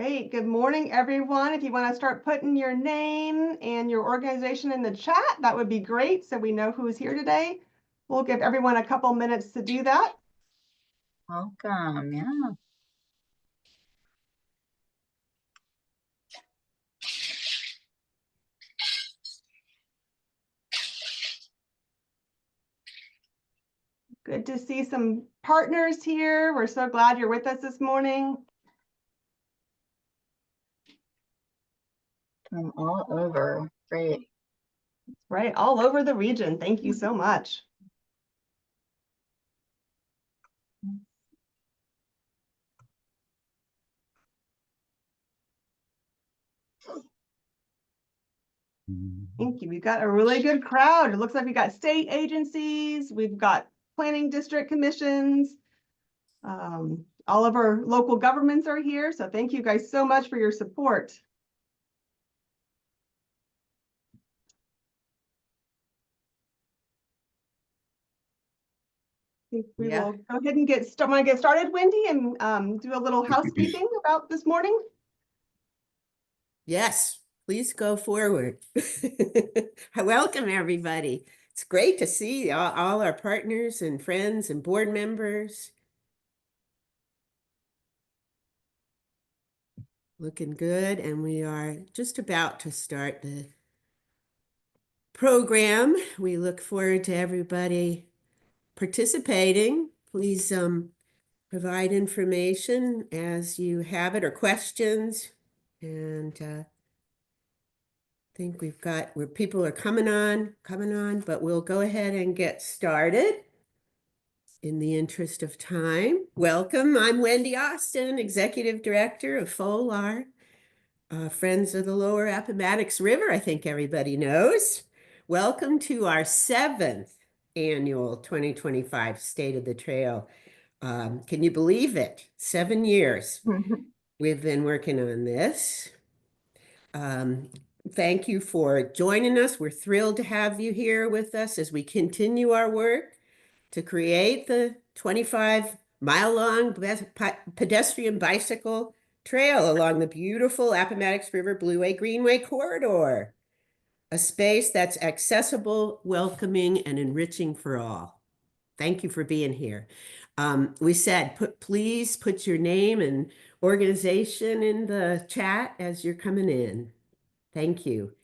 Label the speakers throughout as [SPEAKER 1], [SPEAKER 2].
[SPEAKER 1] Great. Good morning, everyone. If you want to start putting your name and your organization in the chat, that would be great so we know who's here today. We'll give everyone a couple minutes to do that.
[SPEAKER 2] Welcome, yeah.
[SPEAKER 1] Good to see some partners here. We're so glad you're with us this morning.
[SPEAKER 2] From all over, great.
[SPEAKER 1] Right, all over the region. Thank you so much. Thank you. We've got a really good crowd. It looks like we've got state agencies, we've got planning district commissions. All of our local governments are here. So thank you guys so much for your support. We will go ahead and get started, Wendy, and do a little housekeeping about this morning.
[SPEAKER 3] Yes, please go forward. Welcome, everybody. It's great to see all our partners and friends and board members. Looking good, and we are just about to start the program. We look forward to everybody participating. Please provide information as you have it or questions. And I think we've got where people are coming on, but we'll go ahead and get started in the interest of time. Welcome, I'm Wendy Austin, Executive Director of FOLAR, Friends of the Lower Appomattox River, I think everybody knows. Welcome to our 7th annual 2025 State of the Trail. Can you believe it? 7 years we've been working on this. Thank you for joining us. We're thrilled to have you here with us as we continue our work to create the 25-mile-long pedestrian bicycle trail along the beautiful Appomattox River Blueway Greenway corridor, a space that's accessible, welcoming, and enriching for all. Thank you for being here. We said, please put your name and organization in the chat as you're coming in. Thank you.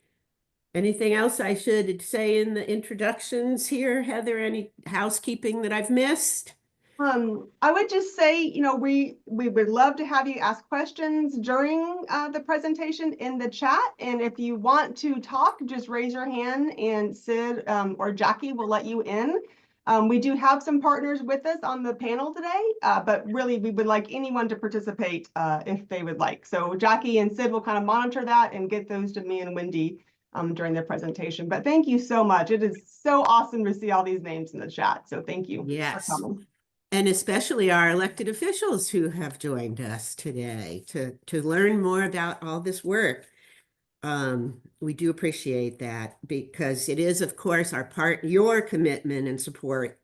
[SPEAKER 3] Anything else I should say in the introductions here, Heather? Any housekeeping that I've missed?
[SPEAKER 1] I would just say, we would love to have you ask questions during the presentation in the chat. And if you want to talk, just raise your hand and Sid or Jackie will let you in. We do have some partners with us on the panel today, but really we would like anyone to participate if they would like. So Jackie and Sid will kind of monitor that and get those to me and Wendy during the presentation. But thank you so much. It is so awesome to see all these names in the chat. So thank you for coming.
[SPEAKER 3] And especially our elected officials who have joined us today to learn more about all this work. We do appreciate that because it is, of course, your commitment and support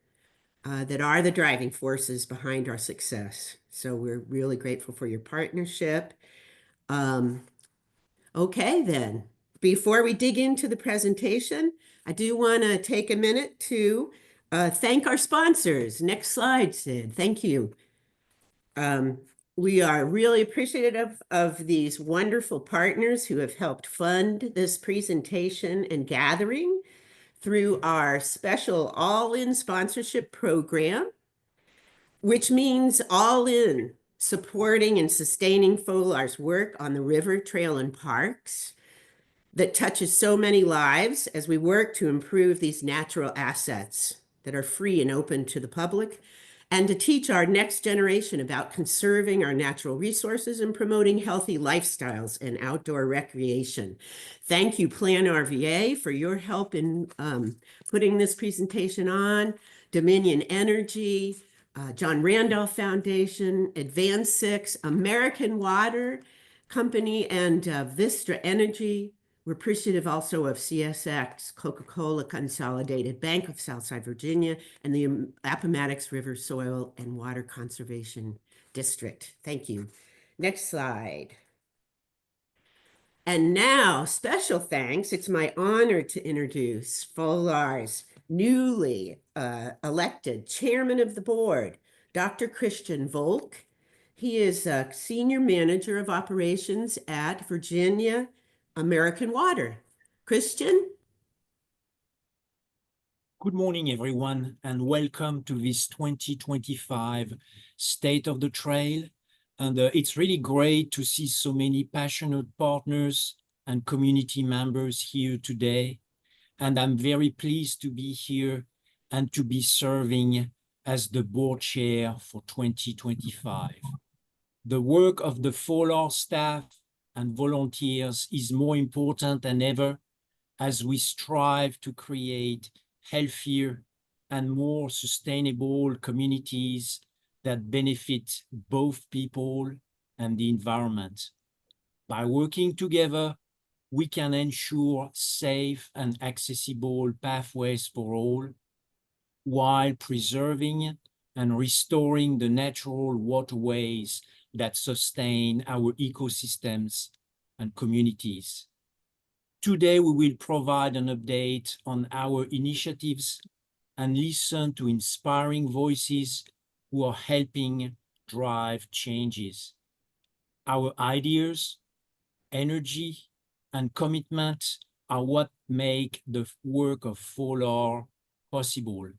[SPEAKER 3] that are the driving forces behind our success. So we're really grateful for your partnership. Okay, then. Before we dig into the presentation, I do want to take a minute to thank our sponsors. Next slide, Sid. Thank you. We are really appreciative of these wonderful partners who have helped fund this presentation and gathering through our special all-in sponsorship program, which means all-in supporting and sustaining FOLAR's work on the river, trail, and parks that touches so many lives as we work to improve these natural assets that are free and open to the public, and to teach our next generation about conserving our natural resources and promoting healthy lifestyles and outdoor recreation. Thank you, PlanRVA, for your help in putting this presentation on, Dominion Energy, John Randolph Foundation, Advance 6, American Water Company, and Vistra Energy. We're appreciative also of CSX, Coca-Cola Consolidated, Bank of Southside Virginia, and the Appomattox River Soil and Water Conservation District. Thank you. Next slide. And now, special thanks. It's my honor to introduce FOLAR's newly elected chairman of the board, Dr. Christian Volk. He is a senior manager of operations at Virginia American Water. Christian?
[SPEAKER 4] Good morning, everyone, and welcome to this 2025 State of the Trail. And it's really great to see so many passionate partners and community members here today. And I'm very pleased to be here and to be serving as the board chair for 2025. The work of the FOLAR staff and volunteers is more important than ever as we strive to create healthier and more sustainable communities that benefit both people and the environment. By working together, we can ensure safe and accessible pathways for all, while preserving and restoring the natural waterways that sustain our ecosystems and communities. Today, we will provide an update on our initiatives and listen to inspiring voices who are helping drive changes. Our ideas, energy, and commitment are what make the work of FOLAR possible.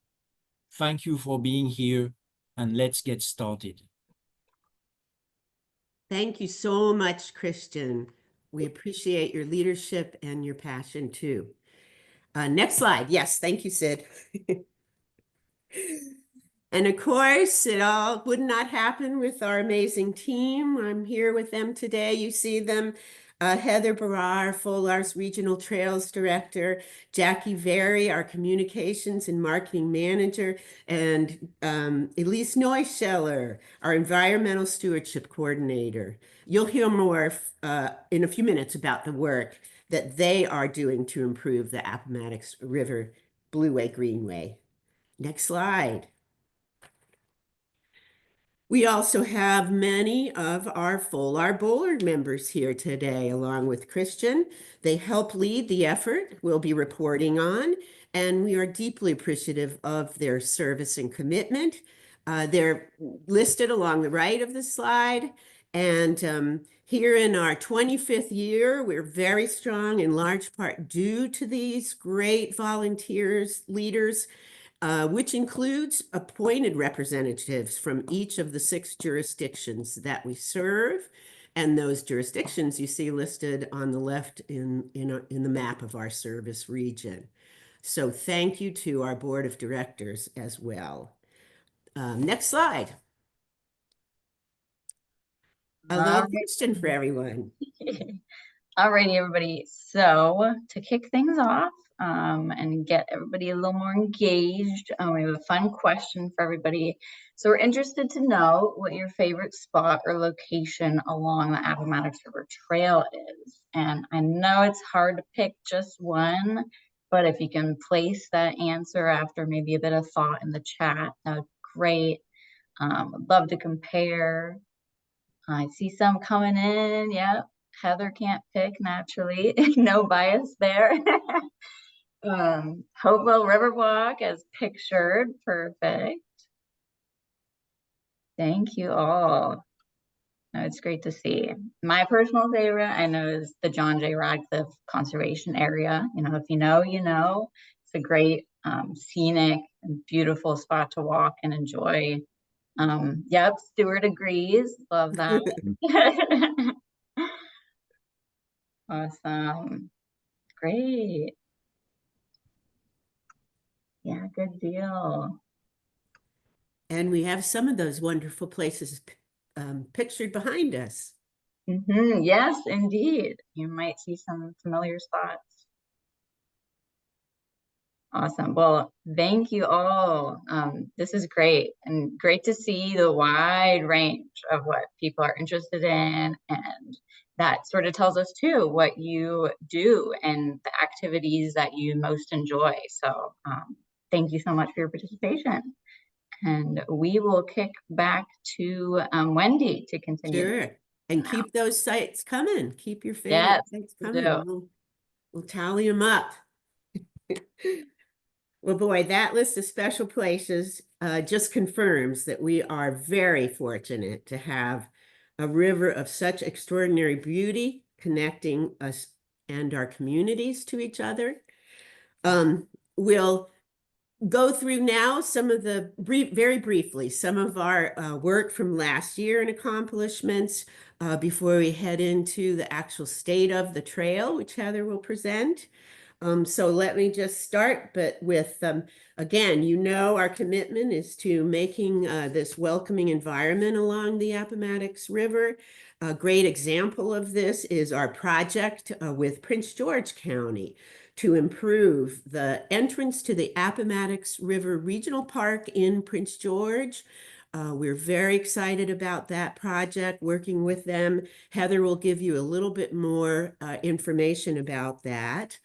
[SPEAKER 4] Thank you for being here, and let's get started.
[SPEAKER 3] Thank you so much, Christian. We appreciate your leadership and your passion too. Next slide. Yes, thank you, Sid. And of course, it all would not happen with our amazing team. I'm here with them today. You see them, Heather Barrar, FOLAR's Regional Trails Director, Jackie Very, our Communications and Marketing Manager, and Elise Neuscheller, our Environmental Stewardship Coordinator. You'll hear more in a few minutes about the work that they are doing to improve the Appomattox River Blueway Greenway. Next slide. We also have many of our FOLAR board members here today, along with Christian. They help lead the effort we'll be reporting on, and we are deeply appreciative of their service and commitment. They're listed along the right of the slide. And here in our 25th year, we're very strong in large part due to these great volunteers, leaders, which includes appointed representatives from each of the 6 jurisdictions that we serve. And those jurisdictions you see listed on the left in the map of our service region. So thank you to our board of directors as well. Next slide. A little question for everyone.
[SPEAKER 2] Alrighty, everybody. So to kick things off and get everybody a little more engaged, we have a fun question for everybody. So we're interested to know what your favorite spot or location along the Appomattox River Trail is. And I know it's hard to pick just one, but if you can place that answer after maybe a bit of thought in the chat, that would be great. I'd love to compare. I see some coming in. Yep. Heather can't pick naturally. No bias there. Hopewell Riverwalk as pictured. Perfect. Thank you all. No, it's great to see. My personal favorite, I know, is the John J. Radcliffe Conservation Area. You know, if you know, you know. It's a great scenic and beautiful spot to walk and enjoy. Yep, Stuart agrees. Love that. Awesome. Great. Yeah, good deal.
[SPEAKER 3] And we have some of those wonderful places pictured behind us.
[SPEAKER 2] Yes, indeed. You might see some familiar spots. Awesome. Well, thank you all. This is great, and great to see the wide range of what people are interested in, and that sort of tells us too what you do and the activities that you most enjoy. So thank you so much for your participation. And we will kick back to Wendy to continue.
[SPEAKER 3] Sure. And keep those sites coming. Keep your favorite
[SPEAKER 2] Yes,
[SPEAKER 3] sites
[SPEAKER 2] will
[SPEAKER 3] coming.
[SPEAKER 2] do.
[SPEAKER 3] We'll tally them up. Well, boy, that list of special places just confirms that we are very fortunate to have a river of such extraordinary beauty connecting us and our communities to each other. We'll go through now some of the very briefly, some of our work from last year and accomplishments before we head into the actual state of the trail, which Heather will present. So let me just start, but with, again, you know, our commitment is to making this welcoming environment along the Appomattox River. A great example of this is our project with Prince George County to improve the entrance to the Appomattox River Regional Park in Prince George. We're very excited about that project, working with them. Heather will give you a little bit more information about that.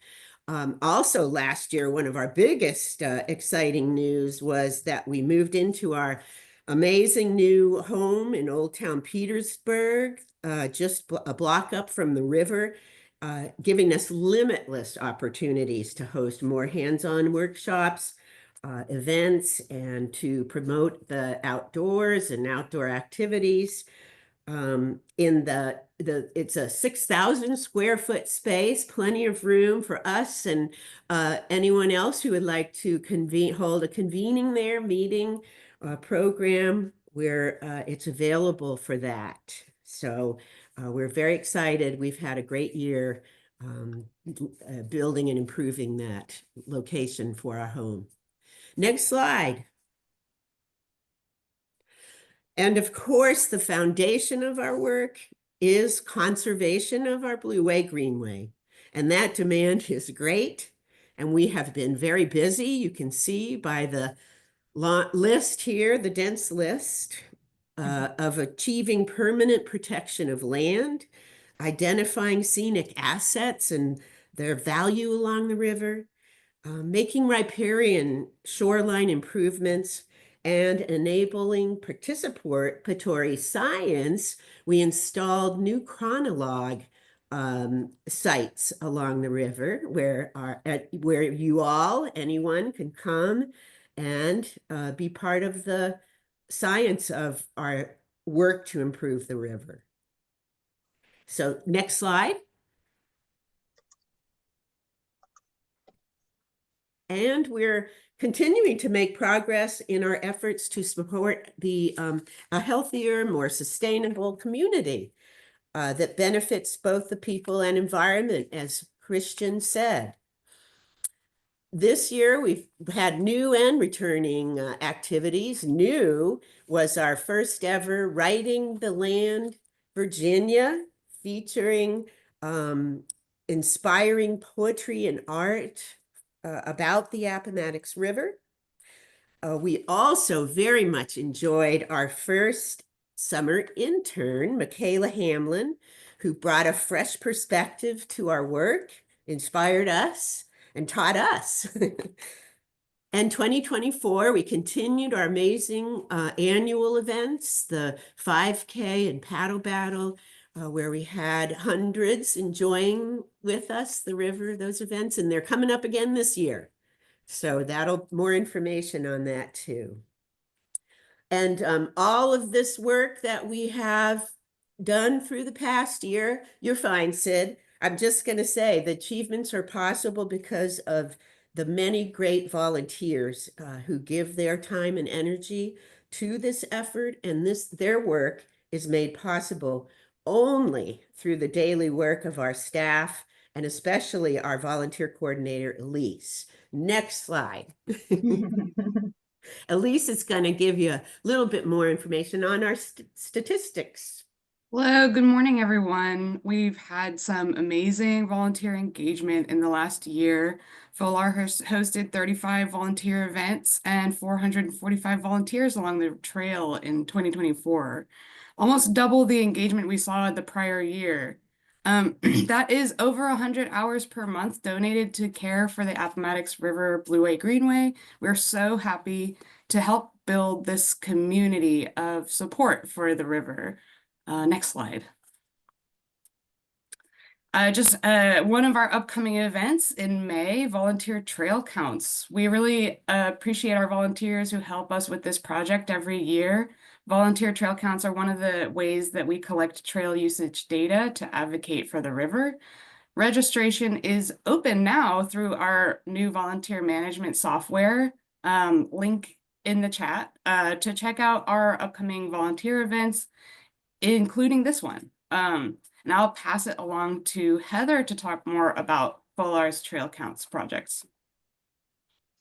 [SPEAKER 3] Also last year, one of our biggest exciting news was that we moved into our amazing new home in Old Town Petersburg, just a block up from the river, giving us limitless opportunities to host more hands-on workshops, events, and to promote the outdoors and outdoor activities. In it's a 6,000 square foot space, plenty of room for us and anyone else who would like to hold a convening there, meeting, program where it's available for that. So we're very excited. We've had a great year building and improving that location for our home. Next slide. And of course, the foundation of our work is conservation of our Blueway Greenway. And that demand is great. And we have been very busy. You can see by the list here, the dense list of achieving permanent protection of land, identifying scenic assets and their value along the river, making riparian shoreline improvements, and enabling participatory science. We installed new chronologue sites along the river where anyone can come and be part of the science of our work to improve the river. So next slide. And we're continuing to make progress in our efforts to support a healthier, more sustainable community that benefits both the people and environment, as Christian said. This year, we've had new and returning activities. New was our first ever Writing the Land Virginia, featuring inspiring poetry and art about the Appomattox River. We also very much enjoyed our first summer intern, Michaela Hamlin, who brought a fresh perspective to our work, inspired us, and taught us. And 2024, we continued our amazing annual events, the 5K and paddle battle, where we had hundreds enjoying with us the river, those events, and they're coming up again this year. So more information on that too. And all of this work that we have done through the past year, you're fine, Sid. I'm just going to say the achievements are possible because of the many great volunteers who give their time and energy to this effort, and their work is made possible only through the daily work of our staff and especially our volunteer coordinator, Elise. Next slide. Elise is going to give you a little bit more information on our statistics.
[SPEAKER 5] Hello, good morning, everyone. We've had some amazing volunteer engagement in the last year. FOLAR has hosted 35 volunteer events and 445 volunteers along the trail in 2024, almost double the engagement we saw the prior year. That is over 100 hours per month donated to care for the Appomattox River Blueway Greenway. We're so happy to help build this community of support for the river. Next slide. Just one of our upcoming events in May, volunteer trail counts. We really appreciate our volunteers who help us with this project every year. Volunteer trail counts are one of the ways that we collect trail usage data to advocate for the river. Registration is open now through our new volunteer management software, link in the chat, to check out our upcoming volunteer events, including this one. And I'll pass it along to Heather to talk more about FOLAR's Trail Counts projects.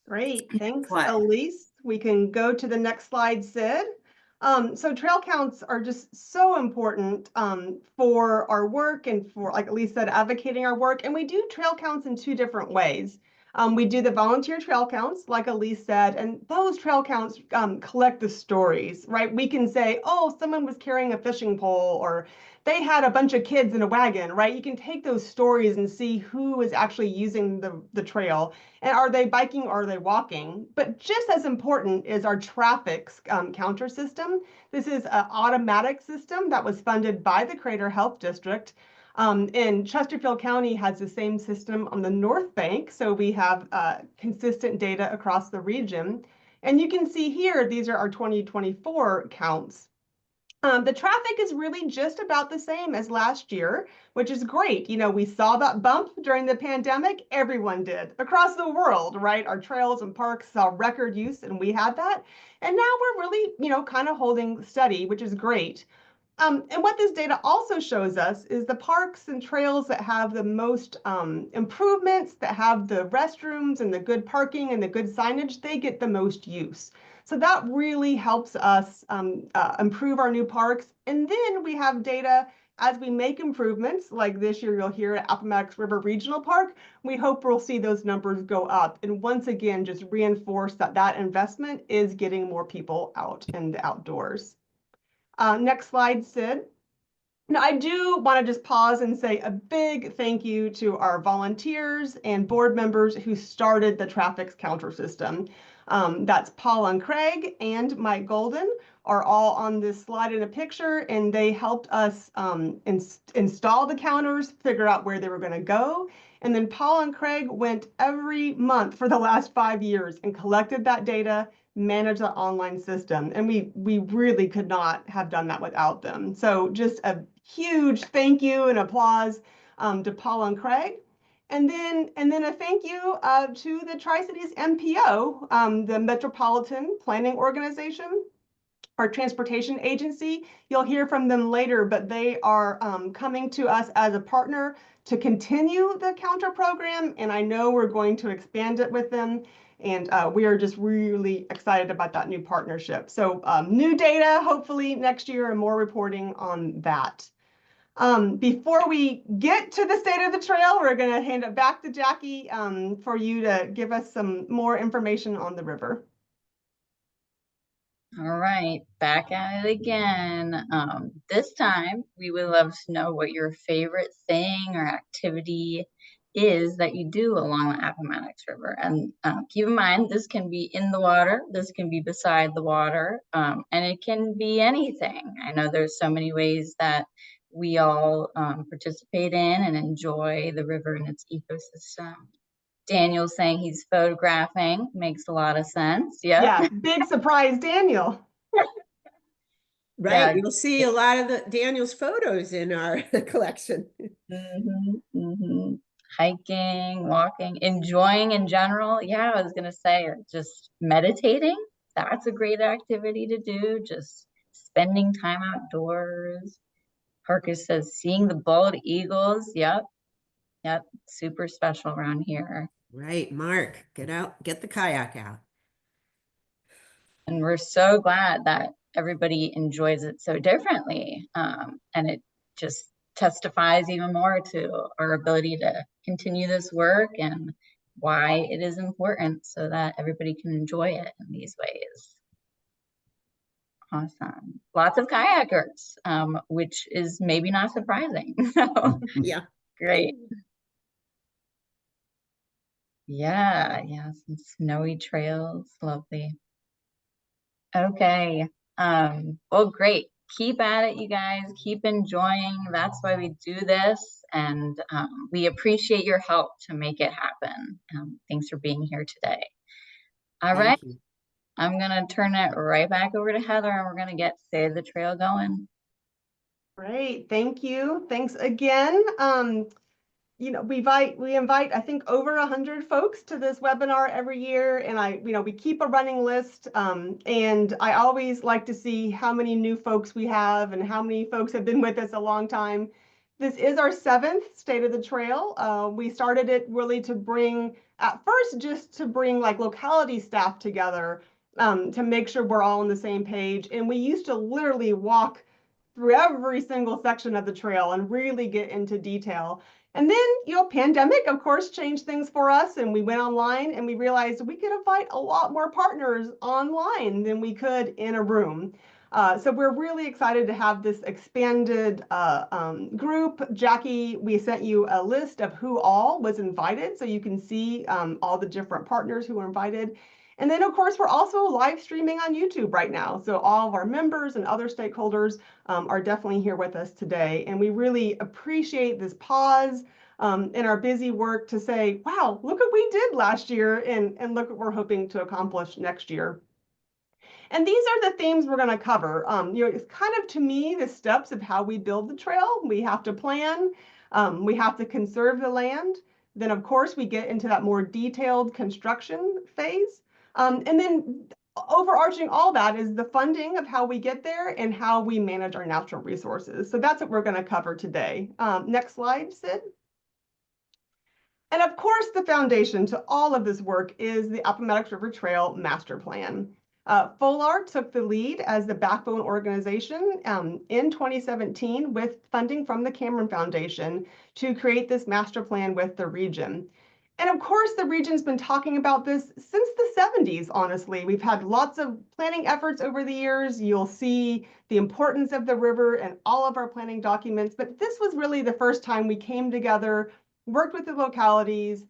[SPEAKER 1] Great, thanks,
[SPEAKER 5] Slide.
[SPEAKER 1] Elise. We can go to the next slide, Sid. So trail counts are just so important for our work and for, like Elise said, advocating our work. And we do trail counts in two different ways. We do the volunteer trail counts, like Elise said, and those trail counts collect the stories, right? We can say, oh, someone was carrying a fishing pole, or they had a bunch of kids in a wagon, right? You can take those stories and see who is actually using the trail. And are they biking or are they walking? But just as important is our traffic counter system. This is an automatic system that was funded by the Crater Health District. And Chesterfield County has the same system on the North Bank, so we have consistent data across the region. And you can see here, these are our 2024 counts. The traffic is really just about the same as last year, which is great. You know, we saw that bump during the pandemic. Everyone did across the world, right? Our trails and parks saw record use, and we had that. And now we're really, you know, kind of holding steady, which is great. And what this data also shows us is the parks and trails that have the most improvements, that have the restrooms and the good parking and the good signage, they get the most use. So that really helps us improve our new parks. And then we have data as we make improvements, like this year you'll hear at Appomattox River Regional Park, we hope we'll see those numbers go up. And once again, just reinforce that that investment is getting more people out in the outdoors. Next slide, Sid. Now, I do want to just pause and say a big thank you to our volunteers and board members who started the traffic counter system. That's Paul and Craig and Mike Golden are all on this slide in a picture, and they helped us install the counters, figure out where they were going to go. And then Paul and Craig went every month for the last 5 years and collected that data, manage the online system. And we really could not have done that without them. So just a huge thank you and applause to Paul and Craig. And then a thank you to the Tri-Cities MPO, the Metropolitan Planning Organization, our transportation agency. You'll hear from them later, but they are coming to us as a partner to continue the counter program. And I know we're going to expand it with them. And we are just really excited about that new partnership. So new data, hopefully next year, and more reporting on that. Before we get to the state of the trail, we're going to hand it back to Jackie for you to give us some more information on the river.
[SPEAKER 2] All right, back at it again. This time, we would love to know what your favorite thing or activity is that you do along the Appomattox River. And keep in mind, this can be in the water, this can be beside the water, and it can be anything. I know there's so many ways that we all participate in and enjoy the river and its ecosystem. Daniel's saying he's photographing, makes a lot of sense. Yep.
[SPEAKER 1] Yeah, big surprise, Daniel.
[SPEAKER 3] Right,
[SPEAKER 2] Yeah.
[SPEAKER 3] you'll see a lot of Daniel's photos in our collection.
[SPEAKER 2] Hiking, walking, enjoying in general. Yeah, I was gonna say just meditating. That's a great activity to do. Just spending time outdoors. Parker says seeing the bald eagles. Yep. Super special around here.
[SPEAKER 3] Right, Mark, get out, get the kayak out.
[SPEAKER 2] And we're so glad that everybody enjoys it so differently. And it just testifies even more to our ability to continue this work and why it is important so that everybody can enjoy it in these ways. Awesome. Lots of kayakers, which is maybe not surprising. So
[SPEAKER 3] Yeah.
[SPEAKER 2] great. Yeah, some snowy trails, lovely. Okay. Well, great. Keep at it, you guys. Keep enjoying. That's why we do this. and we appreciate your help to make it happen. Thanks for being here today. All right,
[SPEAKER 3] Thank you.
[SPEAKER 2] I'm gonna turn it right back over to Heather, and we're gonna get Save the Trail going.
[SPEAKER 1] Great, thank you. Thanks again. You know, we invite, I think, over 100 folks to this webinar every year, and we keep a running list, and I always like to see how many new folks we have and how many folks have been with us a long time. This is our 7th State of the Trail. We started it really to bring, at first, just to bring like locality staff together, to make sure we're all on the same page. And we used to literally walk through every single section of the trail and really get into detail. And then, pandemic, of course, changed things for us, and we went online and we realized we could invite a lot more partners online than we could in a room. So we're really excited to have this expanded group. Jackie, we sent you a list of who all was invited, so you can see all the different partners who were invited. And then, of course, we're also live streaming on YouTube right now. So all of our members and other stakeholders are definitely here with us today. And we really appreciate this pause in our busy work to say, wow, look what we did last year, and look what we're hoping to accomplish next year. And these are the themes we're going to cover. It's kind of, to me, the steps of how we build the trail. We have to plan. We have to conserve the land. Then, of course, we get into that more detailed construction phase. And then overarching all that is the funding of how we get there and how we manage our natural resources. So that's what we're going to cover today. Next slide, Sid. And of course, the foundation to all of this work is the Appomattox River Trail Master Plan. FOLAR took the lead as the backbone organization in 2017 with funding from the Cameron Foundation to create this master plan with the region. And of course, the region's been talking about this since the 70s, honestly. We've had lots of planning efforts over the years. You'll see the importance of the river in all of our planning documents, but this was really the first time we came together, worked with the localities,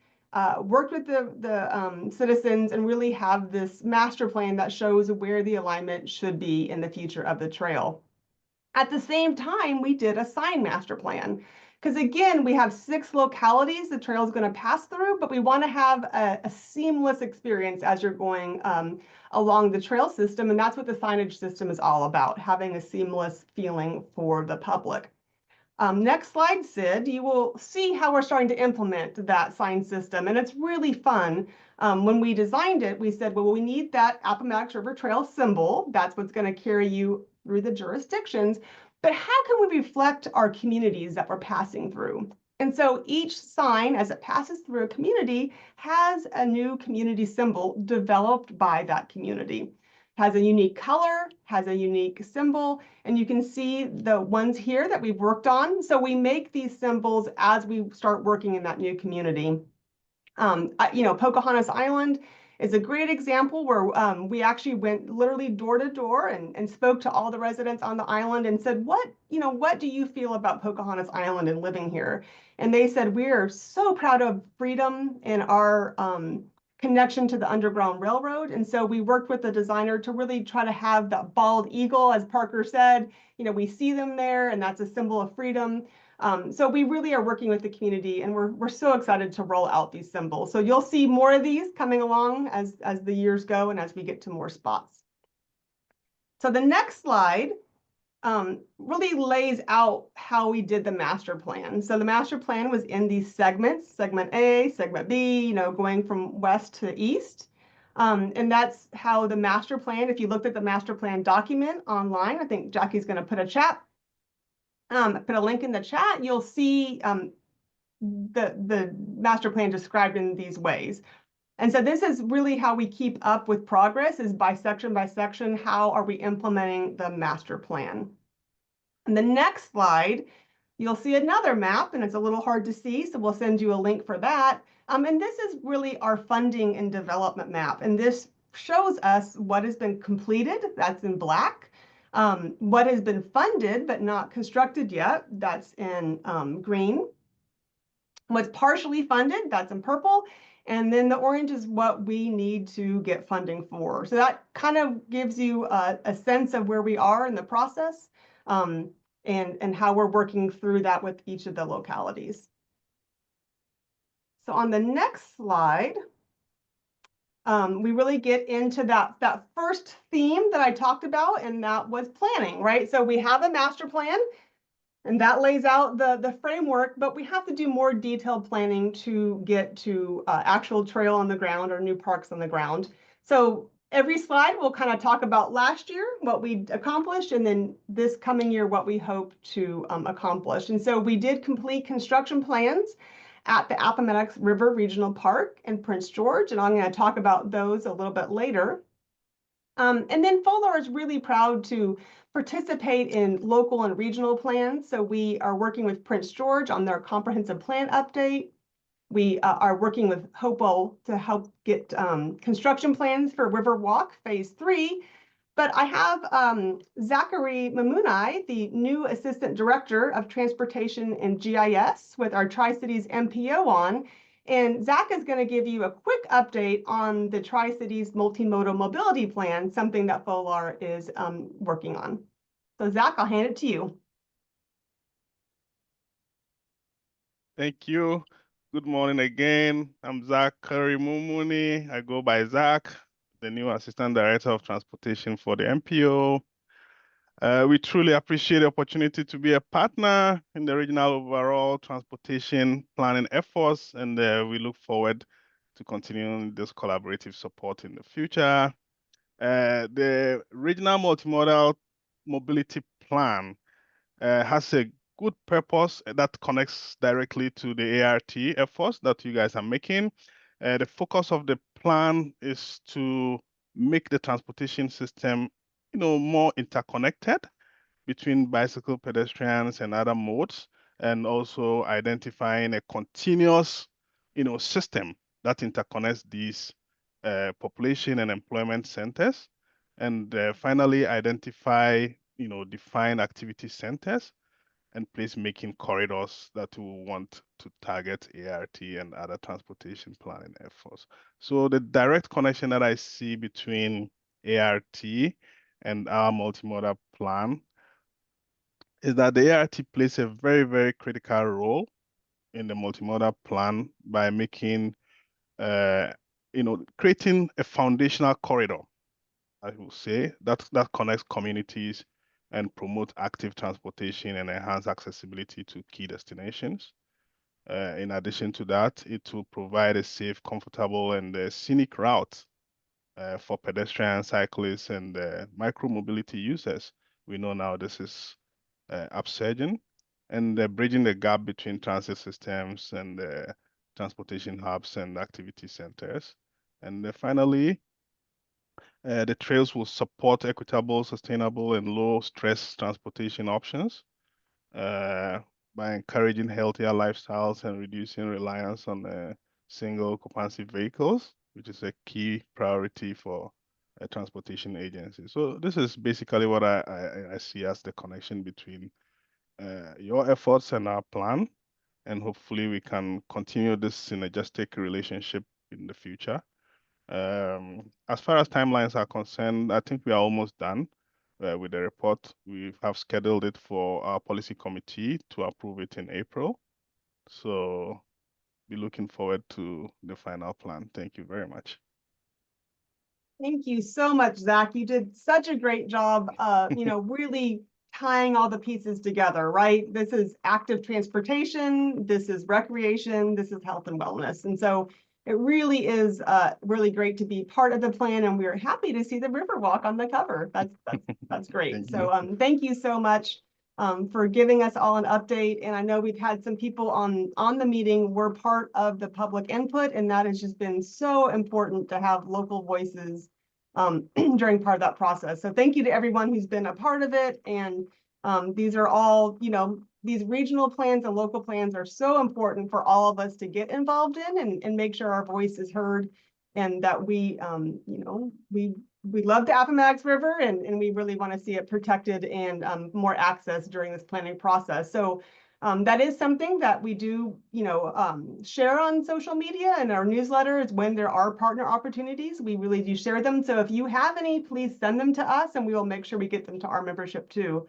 [SPEAKER 1] worked with the citizens, and really have this master plan that shows where the alignment should be in the future of the trail. At the same time, we did a sign master plan. Because again, we have 6 localities the trail is going to pass through, but we want to have a seamless experience as you're going along the trail system. And that's what the signage system is all about, having a seamless feeling for the public. Next slide, Sid. You will see how we're starting to implement that sign system. And it's really fun. When we designed it, we said, well, we need that Appomattox River Trail symbol. That's what's going to carry you through the jurisdictions. But how can we reflect our communities that we're passing through? And so each sign, as it passes through a community, has a new community symbol developed by that community. Has a unique color, has a unique symbol, and you can see the ones here that we've worked on. So we make these symbols as we start working in that new community. Pocahontas Island is a great example where we actually went literally door to door and spoke to all the residents on the island and said, what do you feel about Pocahontas Island and living here? And they said, we are so proud of freedom and our connection to the Underground Railroad. And so we worked with the designer to really try to have that bald eagle, as Parker said. We see them there, and that's a symbol of freedom. So we really are working with the community, and we're so excited to roll out these symbols. So you'll see more of these coming along as the years go and as we get to more spots. So the next slide really lays out how we did the master plan. So the master plan was in these segments, segment A, segment B, going from west to east. And that's how the master plan, if you looked at the master plan document online, I think Jackie's going to put a link in the chat, you'll see the master plan described in these ways. And so this is really how we keep up with progress, is by section, how are we implementing the master plan? And the next slide, you'll see another map, and it's a little hard to see, so we'll send you a link for that. And this is really our funding and development map. And this shows us what has been completed, that's in black. What has been funded but not constructed yet, that's in green. What's partially funded, that's in purple. And then the orange is what we need to get funding for. So that kind of gives you a sense of where we are in the process. and how we're working through that with each of the localities. So on the next slide, we really get into that first theme that I talked about, and that was planning, right? So we have a master plan, and that lays out the framework, but we have to do more detailed planning to get to actual trail on the ground or new parks on the ground. So every slide we'll kind of talk about last year, what we accomplished, and then this coming year, what we hope to accomplish. And so we did complete construction plans at the Appomattox River Regional Park in Prince George, and I'm going to talk about those a little bit later. And then FOLAR is really proud to participate in local and regional plans. So we are working with Prince George on their comprehensive plan update. We are working with Hopewell to help get construction plans for Riverwalk Phase 3. But I have Zachary Mamunai, the new Assistant Director of Transportation and GIS with our Tri-Cities MPO on. And Zach is going to give you a quick update on the Tri-Cities Multimodal Mobility Plan, something that FOLAR is working on. So Zach, I'll hand it to you.
[SPEAKER 6] Thank you. Good morning again. I'm Zachary Mumuni. I go by Zach, the new Assistant Director of Transportation for the MPO. We truly appreciate the opportunity to be a partner in the regional overall transportation planning efforts, and we look forward to continuing this collaborative support in the future. The Regional Multimodal Mobility Plan has a good purpose that connects directly to the ART efforts that you guys are making. The focus of the plan is to make the transportation system, more interconnected between bicycle, pedestrians, and other modes, and also identifying a continuous, system that interconnects these population and employment centers, and finally identify, define activity centers and placemaking corridors that we want to target ART and other transportation planning efforts. So the direct connection that I see between ART and our multimodal plan is that the ART plays a very, very critical role in the multimodal plan by making, creating a foundational corridor, I will say, that connects communities and promote active transportation and enhance accessibility to key destinations. In addition to that, it will provide a safe, comfortable, and scenic route for pedestrians, cyclists, and micro-mobility users. We know now this is upsurging, and bridging the gap between transit systems and transportation hubs and activity centers. And finally, the trails will support equitable, sustainable, and low-stress transportation options by encouraging healthier lifestyles and reducing reliance on single occupancy vehicles, which is a key priority for transportation agencies. So this is basically what I see as the connection between your efforts and our plan, and hopefully we can continue this synergistic relationship in the future. As far as timelines are concerned, I think we are almost done with the report. We have scheduled it for our policy committee to approve it in April. So be looking forward to the final plan. Thank you very much.
[SPEAKER 1] Thank you so much, Zach. You did such a great job, really tying all the pieces together, right? This is active transportation, this is recreation, this is health and wellness. And so it really is really great to be part of the plan, and we're happy to see the Riverwalk on the cover. That's great. So thank you so much for giving us all an update. And I know we've had some people on the meeting were part of the public input, and that has just been so important to have local voices during part of that process. So thank you to everyone who's been a part of it. And these are all, these regional plans and local plans are so important for all of us to get involved in and make sure our voice is heard, and that we love the Appomattox River, and we really want to see it protected and more access during this planning process. So that is something that we do, share on social media and our newsletters when there are partner opportunities. We really do share them. So if you have any, please send them to us, and we will make sure we get them to our membership too.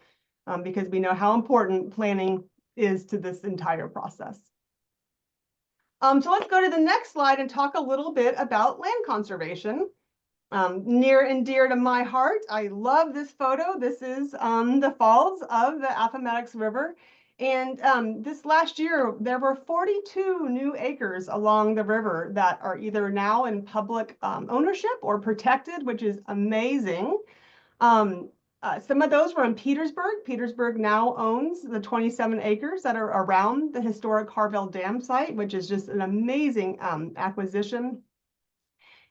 [SPEAKER 1] because we know how important planning is to this entire process. So let's go to the next slide and talk a little bit about land conservation. Near and dear to my heart, I love this photo. This is the falls of the Appomattox River. And this last year, there were 42 new acres along the river that are either now in public ownership or protected, which is amazing. Some of those were in Petersburg. Petersburg now owns the 27 acres that are around the historic Harville Dam site, which is just an amazing acquisition.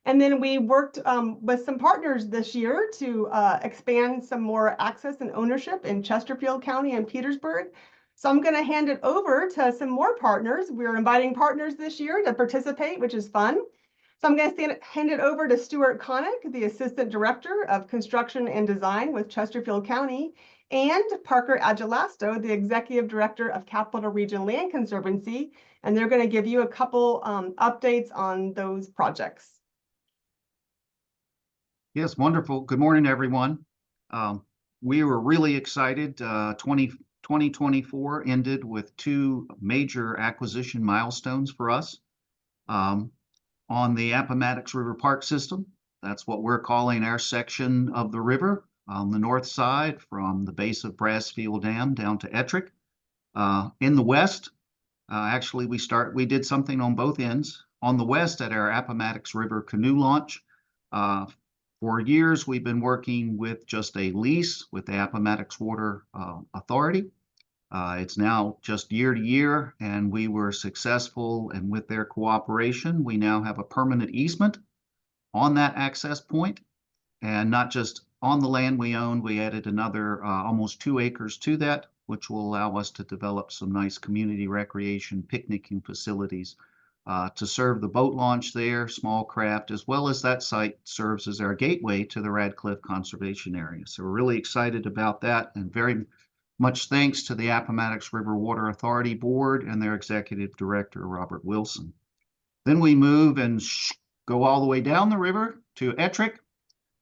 [SPEAKER 1] And then we worked with some partners this year to expand some more access and ownership in Chesterfield County and Petersburg. So I'm going to hand it over to some more partners. We're inviting partners this year to participate, which is fun. So I'm going to hand it over to Stuart Connick, the Assistant Director of Construction and Design with Chesterfield County, and Parker Agelasto, the Executive Director of Capital Region Land Conservancy. And they're going to give you a couple updates on those projects.
[SPEAKER 7] Yes, wonderful. Good morning, everyone. We were really excited. 2024 ended with two major acquisition milestones for us. On the Appomattox River Park system, that's what we're calling our section of the river on the north side from the base of Brassfield Dam down to Ettrick. In the west, actually we did something on both ends. On the west at our Appomattox River canoe launch, for years, we've been working with just a lease with the Appomattox Water Authority. It's now just year to year, and we were successful, and with their cooperation, we now have a permanent easement on that access point, and not just on the land we own, we added another almost 2 acres to that, which will allow us to develop some nice community recreation, picnicking facilities to serve the boat launch there, small craft, as well as that site serves as our gateway to the Radcliffe Conservation Area. So we're really excited about that, and very much thanks to the Appomattox River Water Authority Board and their Executive Director, Robert Wilson. Then we move and go all the way down the river to Ettrick,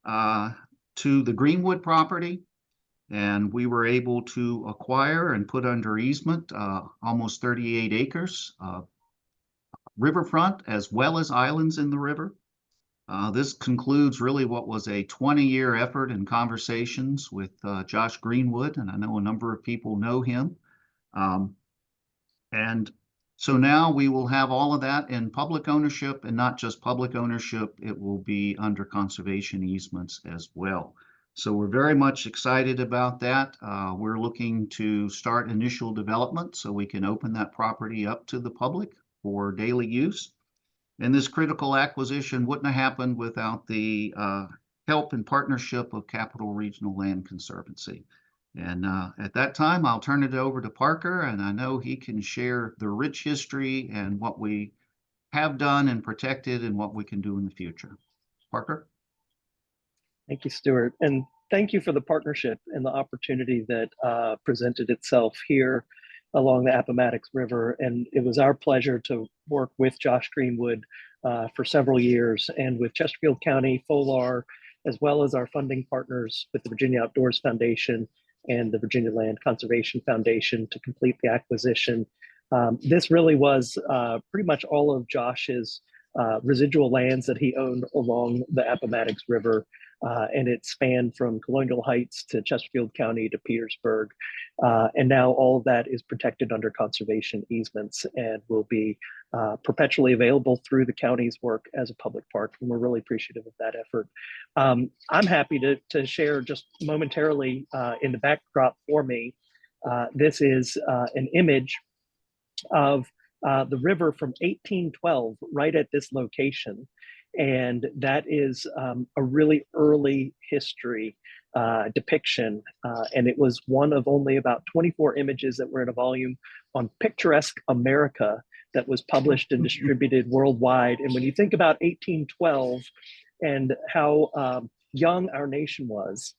[SPEAKER 7] to the Greenwood property. And we were able to acquire and put under easement almost 38 acres riverfront as well as islands in the river. This concludes really what was a 20-year effort and conversations with Josh Greenwood, and I know a number of people know him. And so now we will have all of that in public ownership, and not just public ownership, it will be under conservation easements as well. So we're very much excited about that. We're looking to start initial development so we can open that property up to the public for daily use. And this critical acquisition wouldn't have happened without the help and partnership of Capital Regional Land Conservancy. And at that time, I'll turn it over to Parker, and I know he can share the rich history and what we have done and protected and what we can do in the future. Parker?
[SPEAKER 8] Thank you, Stuart. And thank you for the partnership and the opportunity that presented itself here along the Appomattox River. And it was our pleasure to work with Josh Greenwood for several years, and with Chesterfield County, FOLAR, as well as our funding partners with the Virginia Outdoors Foundation and the Virginia Land Conservation Foundation to complete the acquisition. This really was pretty much all of Josh's residual lands that he owned along the Appomattox River. And it spanned from Colonial Heights to Chesterfield County to Petersburg. And now all of that is protected under conservation easements and will be perpetually available through the county's work as a public park. And we're really appreciative of that effort. I'm happy to share just momentarily in the backdrop for me. This is an image of the river from 1812 right at this location. And that is a really early history depiction. And it was one of only about 24 images that were in a volume on Picturesque America that was published and distributed worldwide. And when you think about 1812 and how young our nation was,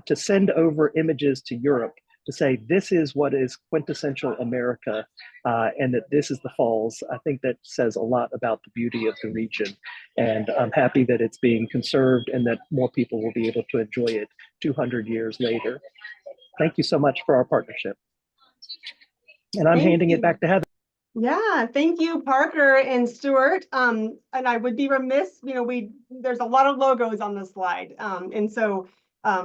[SPEAKER 8] to send over images to Europe to say this is what is quintessential America, and that this is the falls, I think that says a lot about the beauty of the region. And I'm happy that it's being conserved and that more people will be able to enjoy it 200 years later. Thank you so much for our partnership. And I'm
[SPEAKER 1] Thank
[SPEAKER 8] handing
[SPEAKER 1] you.
[SPEAKER 8] it back to Heather.
[SPEAKER 1] Yeah, thank you, Parker and Stuart. And I would be remiss, there's a lot of logos on the slide. And so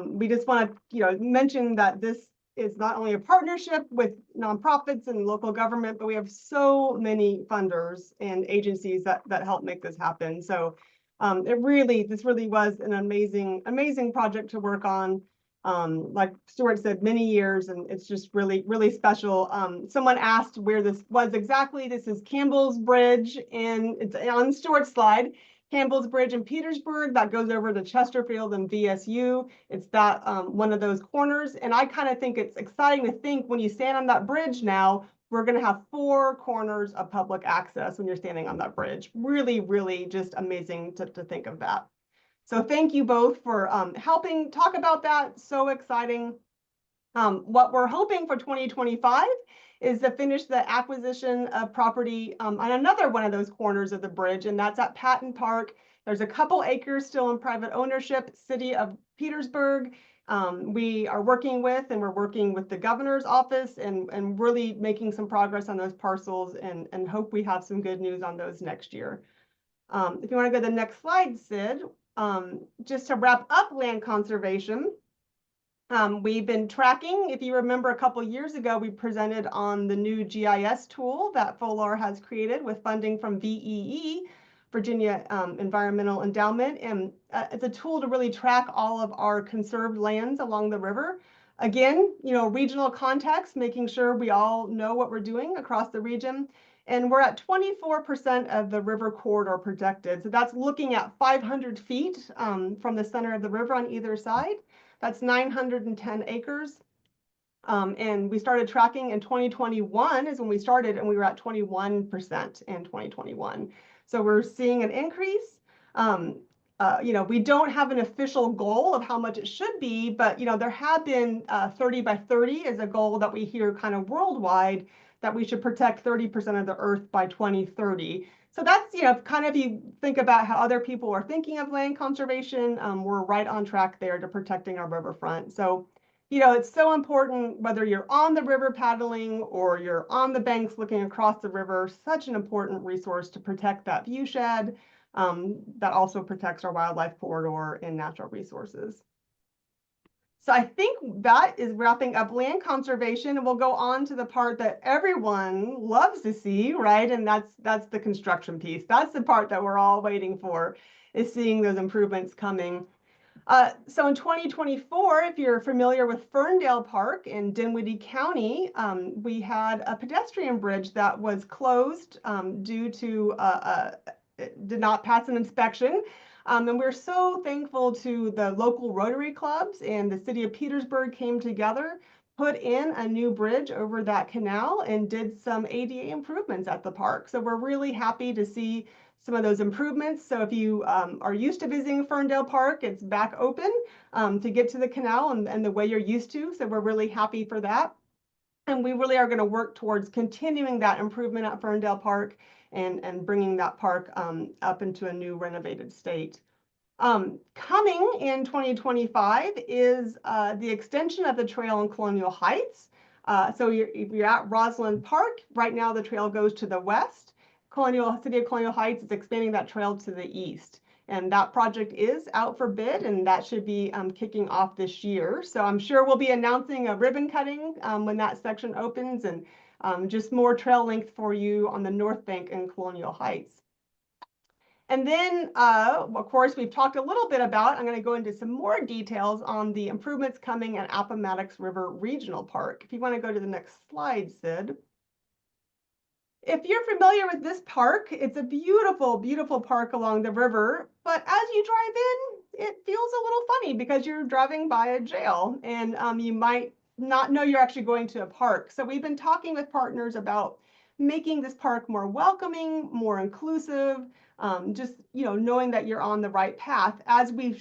[SPEAKER 1] we just want to, mention that this is not only a partnership with nonprofits and local government, but we have so many funders and agencies that help make this happen. So this really was an amazing project to work on. Like Stuart said, many years, and it's just really, really special. Someone asked where this was exactly. This is Campbell's Bridge, and it's on Stuart's slide. Campbell's Bridge in Petersburg that goes over to Chesterfield and VSU. It's that one of those corners, and I kind of think it's exciting to think when you stand on that bridge now, we're going to have 4 corners of public access when you're standing on that bridge. Really, really just amazing to think of that. So thank you both for helping talk about that. So exciting. What we're hoping for 2025 is to finish the acquisition of property on another one of those corners of the bridge, and that's at Patton Park. There's a couple acres still in private ownership, City of Petersburg. We're working with the governor's office and really making some progress on those parcels and hope we have some good news on those next year. If you want to go to the next slide, Sid, just to wrap up land conservation, we've been tracking. If you remember a couple years ago, we presented on the new GIS tool that FOLAR has created with funding from VEE, Virginia Environmental Endowment. And it's a tool to really track all of our conserved lands along the river. Again, regional context, making sure we all know what we're doing across the region. And we're at 24% of the river corridor protected. So that's looking at 500 feet from the center of the river on either side. That's 910 acres. And we started tracking in 2021 is when we started, and we were at 21% in 2021. So we're seeing an increase. We don't have an official goal of how much it should be, but there have been 30 by 30 is a goal that we hear kind of worldwide, that we should protect 30% of the earth by 2030. So that's, kind of, you think about how other people are thinking of land conservation, we're right on track there to protecting our riverfront. So, it's so important whether you're on the river paddling or you're on the banks looking across the river, such an important resource to protect that viewshed that also protects our wildlife corridor and natural resources. So I think that is wrapping up land conservation, and we'll go on to the part that everyone loves to see, right? And that's the construction piece. That's the part that we're all waiting for, is seeing those improvements coming. So in 2024, if you're familiar with Ferndale Park in Dinwiddie County, we had a pedestrian bridge that was closed due to it did not pass an inspection. And we're so thankful to the local Rotary clubs, and the city of Petersburg came together, put in a new bridge over that canal, and did some ADA improvements at the park. So we're really happy to see some of those improvements. So if you are used to visiting Ferndale Park, it's back open to get to the canal and the way you're used to. So we're really happy for that. And we really are going to work towards continuing that improvement at Ferndale Park and bringing that park up into a new renovated state. Coming in 2025 is the extension of the trail in Colonial Heights. So if you're at Roslyn Park, right now the trail goes to the west. City of Colonial Heights is expanding that trail to the east. And that project is out for bid, and that should be kicking off this year. So I'm sure we'll be announcing a ribbon cutting when that section opens, and just more trail length for you on the North Bank in Colonial Heights. And then, of course, we've talked a little bit about, I'm going to go into some more details on the improvements coming at Appomattox River Regional Park. If you want to go to the next slide, Sid. If you're familiar with this park, it's a beautiful, beautiful park along the river, but as you drive in, it feels a little funny because you're driving by a jail, and you might not know you're actually going to a park. So we've been talking with partners about making this park more welcoming, more inclusive, just knowing that you're on the right path. As we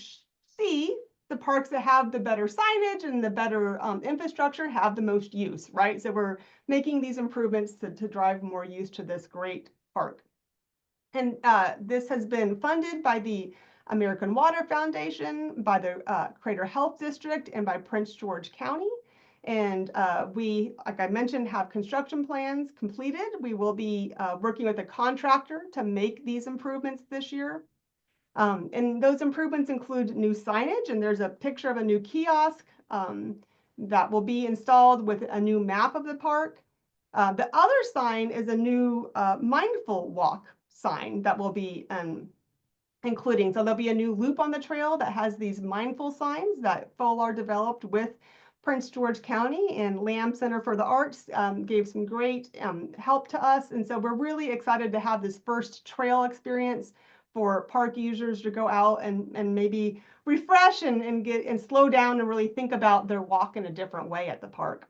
[SPEAKER 1] see, the parks that have the better signage and the better infrastructure have the most use, right? So we're making these improvements to drive more use to this great park. And this has been funded by the American Water Foundation, by the Crater Health District, and by Prince George County. And we, like I mentioned, have construction plans completed. We will be working with a contractor to make these improvements this year. And those improvements include new signage, and there's a picture of a new kiosk that will be installed with a new map of the park. The other sign is a new mindful walk sign that will be including. So there'll be a new loop on the trail that has these mindful signs that FOLAR developed with Prince George County, and Lamb Center for the Arts gave some great help to us. And so we're really excited to have this first trail experience for park users to go out and maybe refresh and get and slow down and really think about their walk in a different way at the park.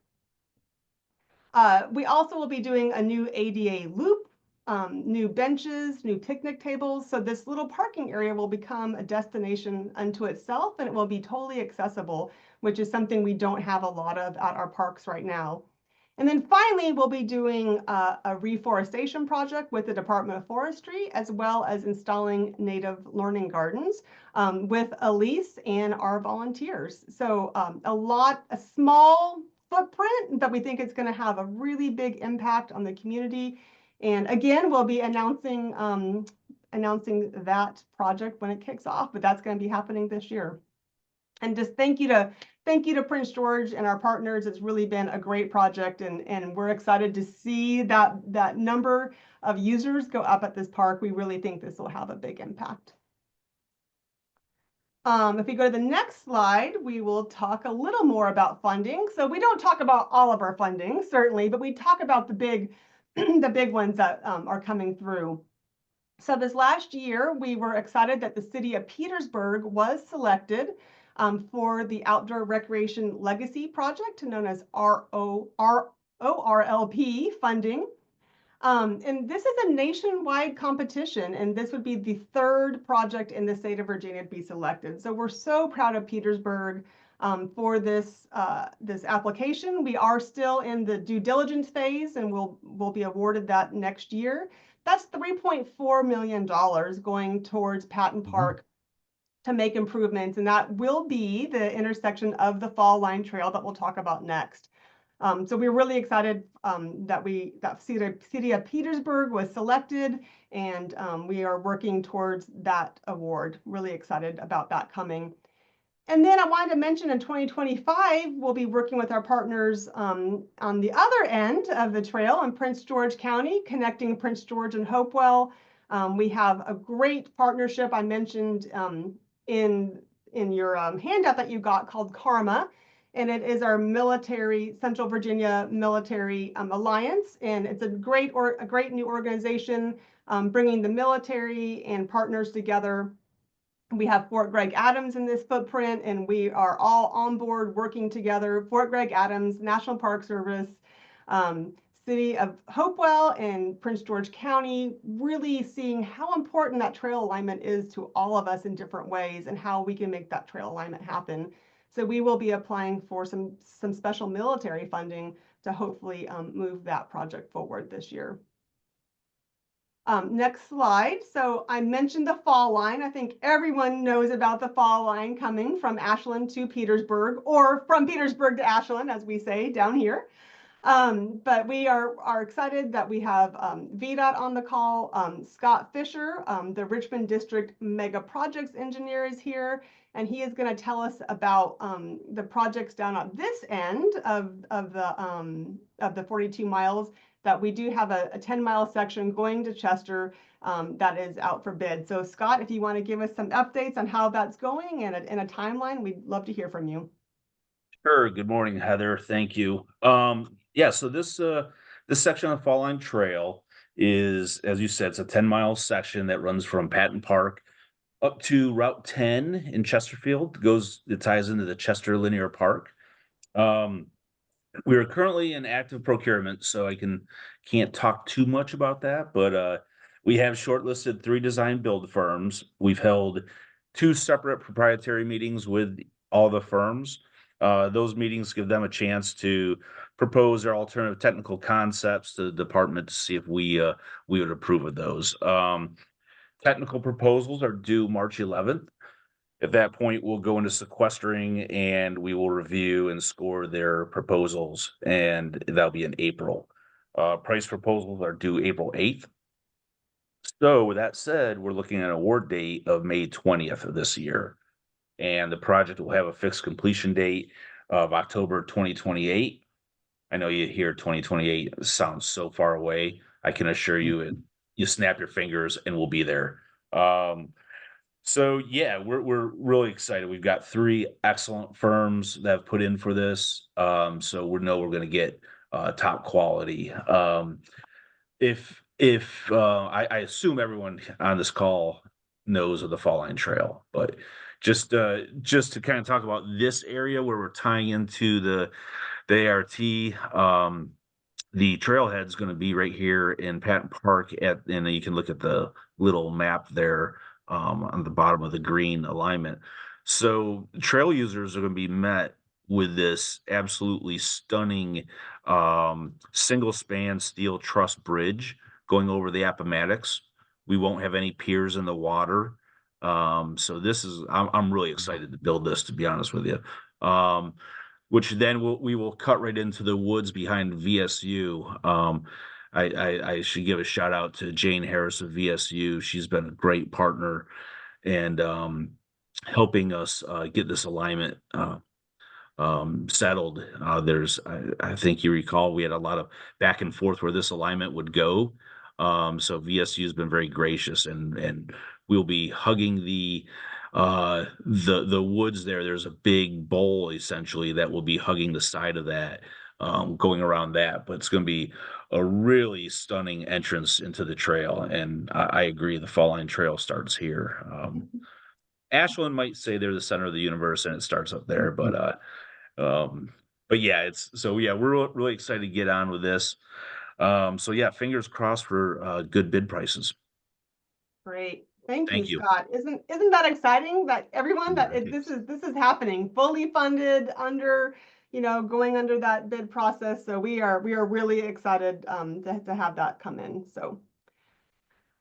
[SPEAKER 1] We also will be doing a new ADA loop, new benches, new picnic tables. So this little parking area will become a destination unto itself, and it will be totally accessible, which is something we don't have a lot of at our parks right now. And then finally, we'll be doing a reforestation project with the Department of Forestry, as well as installing native learning gardens with Elise and our volunteers. So a small footprint, but we think it's going to have a really big impact on the community. And again, we'll be announcing that project when it kicks off, but that's going to be happening this year. And just thank you to Prince George and our partners. It's really been a great project, and we're excited to see that number of users go up at this park. We really think this will have a big impact. If we go to the next slide, we will talk a little more about funding. So we don't talk about all of our funding, certainly, but we talk about the big ones that are coming through. So this last year, we were excited that the city of Petersburg was selected for the Outdoor Recreation Legacy Project, known as ORLP funding. And this is a nationwide competition, and this would be the third project in the state of Virginia to be selected. So we're so proud of Petersburg for this application. We are still in the due diligence phase, and we'll be awarded that next year. That's $3.4 million going towards Patton Park to make improvements, and that will be the intersection of the Fall Line Trail that we'll talk about next. So we're really excited that City of Petersburg was selected, and we are working towards that award. Really excited about that coming. And then I wanted to mention in 2025, we'll be working with our partners on the other end of the trail in Prince George County, connecting Prince George and Hopewell. We have a great partnership I mentioned in your handout that you got called Karma. And it is our Central Virginia Military Alliance. And it's a great new organization bringing the military and partners together. We have Fort Gregg Adams in this footprint, and we are all on board working together. Fort Gregg Adams, National Park Service, City of Hopewell, and Prince George County, really seeing how important that trail alignment is to all of us in different ways and how we can make that trail alignment happen. So we will be applying for some special military funding to hopefully move that project forward this year. Next slide. So I mentioned the Fall Line. I think everyone knows about the Fall Line coming from Ashland to Petersburg, or from Petersburg to Ashland, as we say down here. But we are excited that we have VDOT on the call. Scott Fisher, the Richmond District Mega Projects Engineer, is here, and he is going to tell us about the projects down at this end of the 42 miles. That we do have a 10-mile section going to Chester that is out for bid. So Scott, if you want to give us some updates on how that's going and a timeline, we'd love to hear from you.
[SPEAKER 9] Sure. Good morning, Heather. Thank you. Yeah, so this section of the Fall Line Trail is, as you said, it's a 10-mile section that runs from Patton Park up to Route 10 in Chesterfield. It ties into the Chester Linear Park. We are currently in active procurement, so I can't talk too much about that, but we have shortlisted 3 design build firms. We've held 2 separate proprietary meetings with all the firms. Those meetings give them a chance to propose their alternative technical concepts to the department to see if we would approve of those. Technical proposals are due March 11th. At that point, we'll go into sequestering and we will review and score their proposals, and that'll be in April. Price proposals are due April 8th. So with that said, we're looking at an award date of May 20th of this year. And the project will have a fixed completion date of October 2028. I know you hear 2028 sounds so far away. I can assure you, you snap your fingers and we'll be there. So yeah, we're really excited. We've got 3 excellent firms that have put in for this. So we know we're going to get top quality. I assume everyone on this call knows of the Fall Line Trail, but just to kind of talk about this area where we're tying into the ART, the trailhead is going to be right here in Patton Park and you can look at the little map there on the bottom of the green alignment. So trail users are going to be met with this absolutely stunning single span steel truss bridge going over the Appomattox. We won't have any piers in the water. So I'm really excited to build this, to be honest with you. Which then we will cut right into the woods behind VSU. I should give a shout out to Jane Harris of VSU. She's been a great partner and helping us get this alignment settled. I think you recall we had a lot of back and forth where this alignment would go. So VSU has been very gracious and we'll be hugging the woods there. There's a big bowl essentially that will be hugging the side of that, going around that, but it's going to be a really stunning entrance into the trail. And I agree. The Fall Line Trail starts here. Ashland might say they're the center of the universe and it starts up there, but yeah, we're really excited to get on with this. So yeah, fingers crossed for good bid prices.
[SPEAKER 1] Great. Thank
[SPEAKER 9] Thank
[SPEAKER 1] you,
[SPEAKER 9] you.
[SPEAKER 1] Scott. Isn't that exciting that everyone
[SPEAKER 9] Yeah,
[SPEAKER 1] this is happening, fully funded under, going under that bid process. So we are really excited to have that come in. So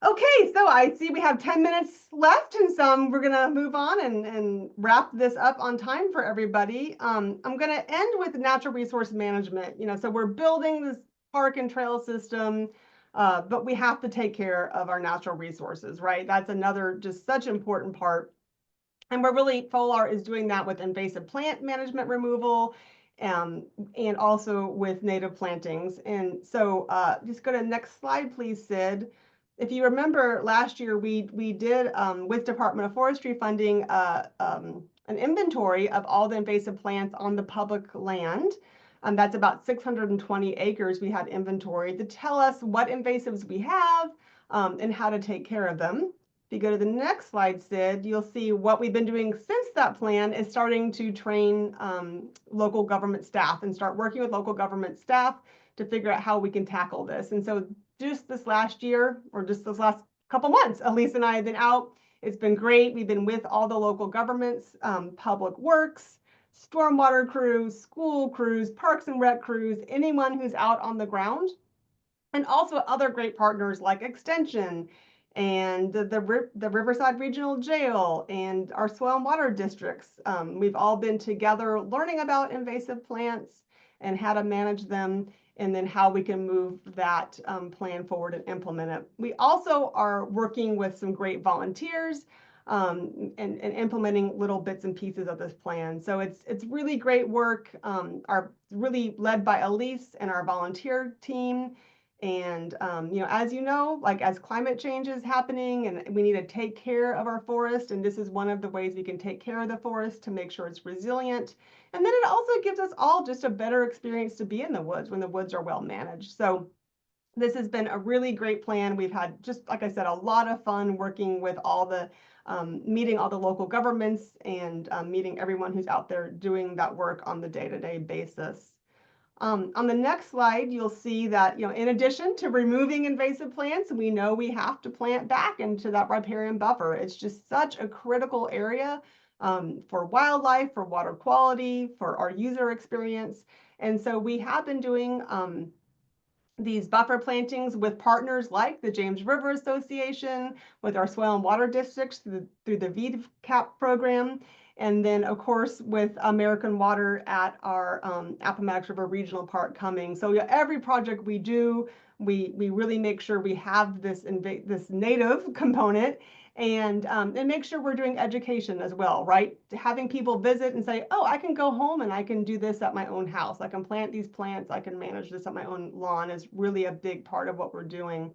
[SPEAKER 1] okay, so I see we have 10 minutes left, and so we're gonna move on and wrap this up on time for everybody. I'm gonna end with natural resource management. So we're building this park and trail system, but we have to take care of our natural resources, right? That's another just such important part. And FOLAR is doing that with invasive plant management removal, and also with native plantings. And so just go to the next slide, please, Sid. If you remember last year, we did with Department of Forestry funding an inventory of all the invasive plants on the public land. That's about 620 acres we had inventory to tell us what invasives we have and how to take care of them. If you go to the next slide, Sid, you'll see what we've been doing since that plan is starting to train local government staff and start working with local government staff to figure out how we can tackle this. And so just this last year, or just this last couple months, Elise and I have been out. It's been great. We've been with all the local governments, public works, stormwater crews, school crews, parks and rec crews, anyone who's out on the ground, and also other great partners like Extension and the Riverside Regional Jail and our soil and water districts. We've all been together learning about invasive plants and how to manage them, and then how we can move that plan forward and implement it. We also are working with some great volunteers and implementing little bits and pieces of this plan. So it's really great work, really led by Elise and our volunteer team. And as like as climate change is happening and we need to take care of our forest, and this is one of the ways we can take care of the forest to make sure it's resilient. And then it also gives us all just a better experience to be in the woods when the woods are well managed. So this has been a really great plan. We've had, just like I said, a lot of fun working with all the meeting all the local governments and meeting everyone who's out there doing that work on the day-to-day basis. On the next slide, you'll see that, in addition to removing invasive plants, we know we have to plant back into that riparian buffer. It's just such a critical area for wildlife, for water quality, for our user experience. And so we have been doing these buffer plantings with partners like the James River Association, with our soil and water districts through the VCAP program, and then of course with American Water at our Appomattox River Regional Park coming. So yeah, every project we do, we really make sure we have this native component, and make sure we're doing education as well, right? Having people visit and say, oh, I can go home and I can do this at my own house. I can plant these plants, I can manage this at my own lawn, is really a big part of what we're doing.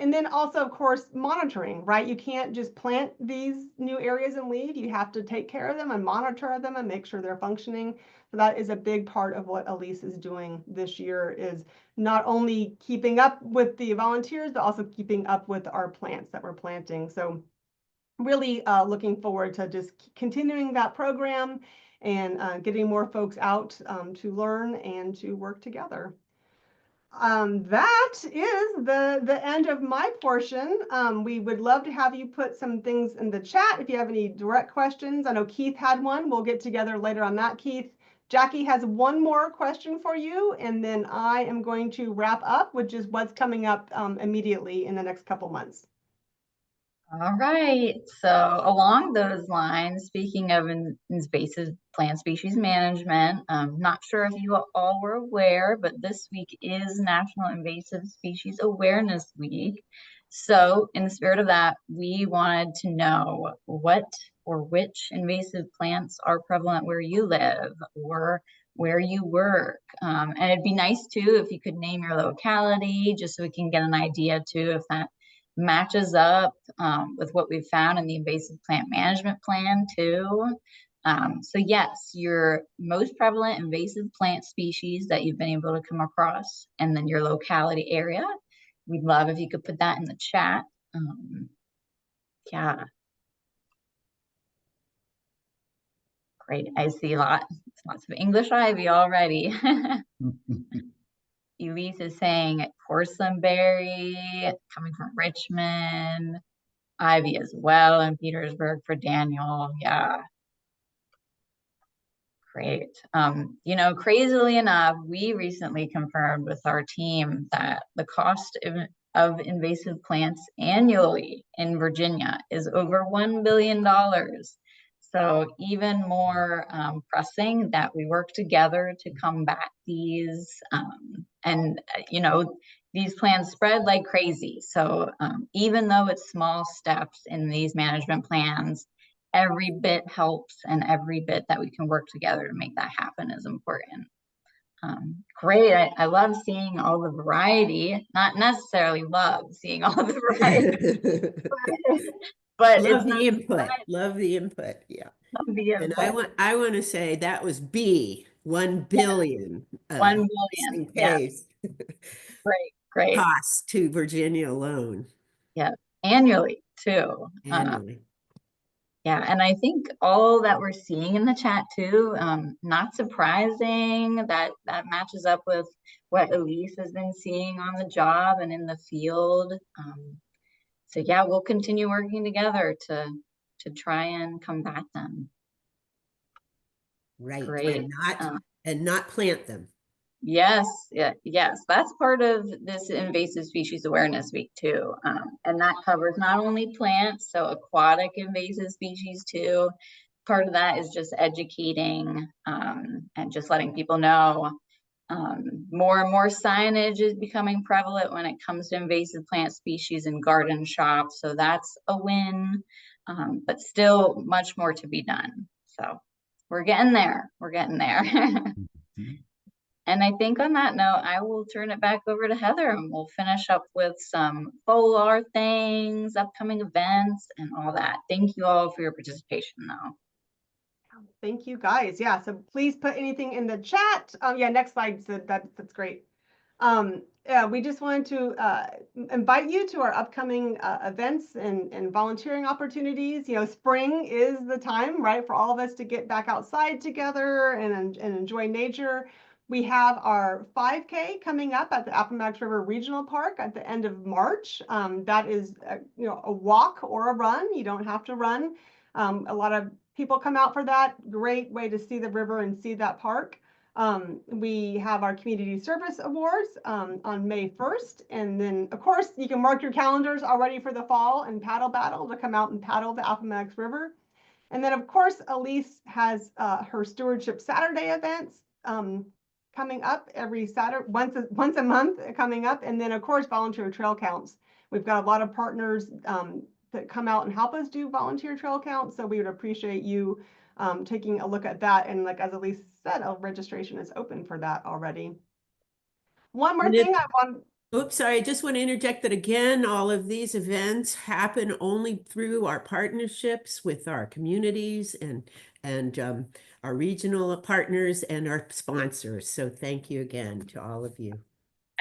[SPEAKER 1] And then also, of course, monitoring, right? You can't just plant these new areas and leave. You have to take care of them and monitor them and make sure they're functioning. So that is a big part of what Elise is doing this year, is not only keeping up with the volunteers, but also keeping up with our plants that we're planting. So really looking forward to just continuing that program and getting more folks out to learn and to work together. That is the end of my portion. We would love to have you put some things in the chat if you have any direct questions. I know Keith had one. We'll get together later on that, Keith. Jackie has one more question for you, and then I am going to wrap up with just what's coming up immediately in the next couple months.
[SPEAKER 2] All right, so along those lines, speaking of invasive plant species management, I'm not sure if you all were aware, but this week is National Invasive Species Awareness Week. So in the spirit of that, we wanted to know what or which invasive plants are prevalent where you live or where you work. And it'd be nice too if you could name your locality, just so we can get an idea too if that matches up with what we've found in the invasive plant management plan too. So yes, your most prevalent invasive plant species that you've been able to come across, and then your locality area. We'd love if you could put that in the chat. Yeah. Great, I see lots of English ivy already. Elise is saying porcelain berry, coming from Richmond. Ivy as well in Petersburg for Daniel. Yeah. Great. You know, crazily enough, we recently confirmed with our team that the cost of invasive plants annually in Virginia is over $1 billion. So even more pressing that we work together to combat these. And, you know, these plans spread like crazy. So even though it's small steps in these management plans, every bit helps, and every bit that we can work together to make that happen is important. Great. I love seeing all the variety, not necessarily love seeing all the variety, but
[SPEAKER 3] love the input. Love the input. Yeah. And I want to say that was B, 1 billion.
[SPEAKER 2] 1 billion.
[SPEAKER 3] In case.
[SPEAKER 2] Yeah. Great.
[SPEAKER 3] Cost to Virginia alone.
[SPEAKER 2] Yeah. Annually too.
[SPEAKER 3] Annually.
[SPEAKER 2] Yeah, and I think all that we're seeing in the chat too, not surprising that matches up with what Elise has been seeing on the job and in the field. So yeah, we'll continue working together to try and combat them.
[SPEAKER 3] Right.
[SPEAKER 2] Great.
[SPEAKER 3] And not plant them.
[SPEAKER 2] Yes, yes, that's part of this invasive species awareness week too. And that covers not only plants, so aquatic invasive species too. Part of that is just educating and just letting people know. More and more signage is becoming prevalent when it comes to invasive plant species in garden shops. So that's a win, but still much more to be done. So we're getting there. We're getting there. And I think on that note, I will turn it back over to Heather and we'll finish up with some FOLAR things, upcoming events, and all that. Thank you all for your participation though.
[SPEAKER 1] Thank you guys. Yeah, so please put anything in the chat. Yeah, next slide. So that's great. Yeah, we just wanted to invite you to our upcoming events and volunteering opportunities. You know, spring is the time, right, for all of us to get back outside together and enjoy nature. We have our 5K coming up at the Appomattox River Regional Park at the end of March. That is, you know, a walk or a run. You don't have to run. A lot of people come out for that. Great way to see the river and see that park. We have our community service awards on May 1st. And then, of course, you can mark your calendars already for the fall and paddle battle to come out and paddle the Appomattox River. And then, of course, Elise has her Stewardship Saturday events coming up every Saturday, once a month coming up. And then, of course, volunteer trail counts. We've got a lot of partners that come out and help us do volunteer trail counts. So we would appreciate you taking a look at that. And like as Elise said, registration is open for that already. One more thing I want.
[SPEAKER 3] Oops, sorry, I just want to interject that again, all of these events happen only through our partnerships with our communities and our regional partners and our sponsors. So thank you again to all of you.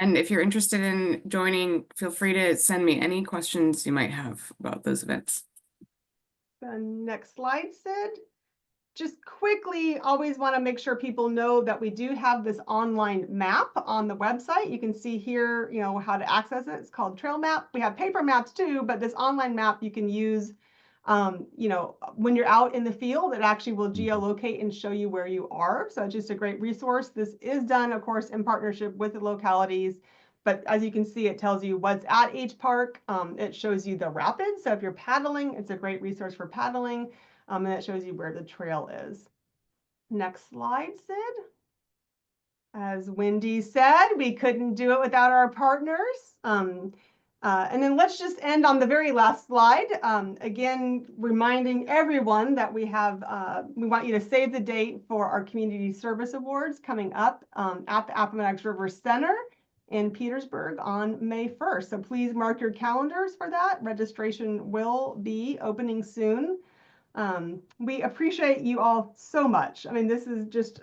[SPEAKER 5] And if you're interested in joining, feel free to send me any questions you might have about those events.
[SPEAKER 1] The next slide, Sid. Just quickly, always want to make sure people know that we do have this online map on the website. You can see here, you know, how to access it. It's called Trail Map. We have paper maps too, but this online map you can use, you know, when you're out in the field, it actually will geolocate and show you where you are. So it's just a great resource. This is done, of course, in partnership with the localities. But as you can see, it tells you what's at each park. It shows you the rapids. So if you're paddling, it's a great resource for paddling. And it shows you where the trail is. Next slide, Sid. As Wendy said, we couldn't do it without our partners. And then let's just end on the very last slide. Again, reminding everyone that we want you to save the date for our Community Service Awards coming up at the Appomattox River Center in Petersburg on May 1st. So please mark your calendars for that. Registration will be opening soon. We appreciate you all so much. I mean, this is just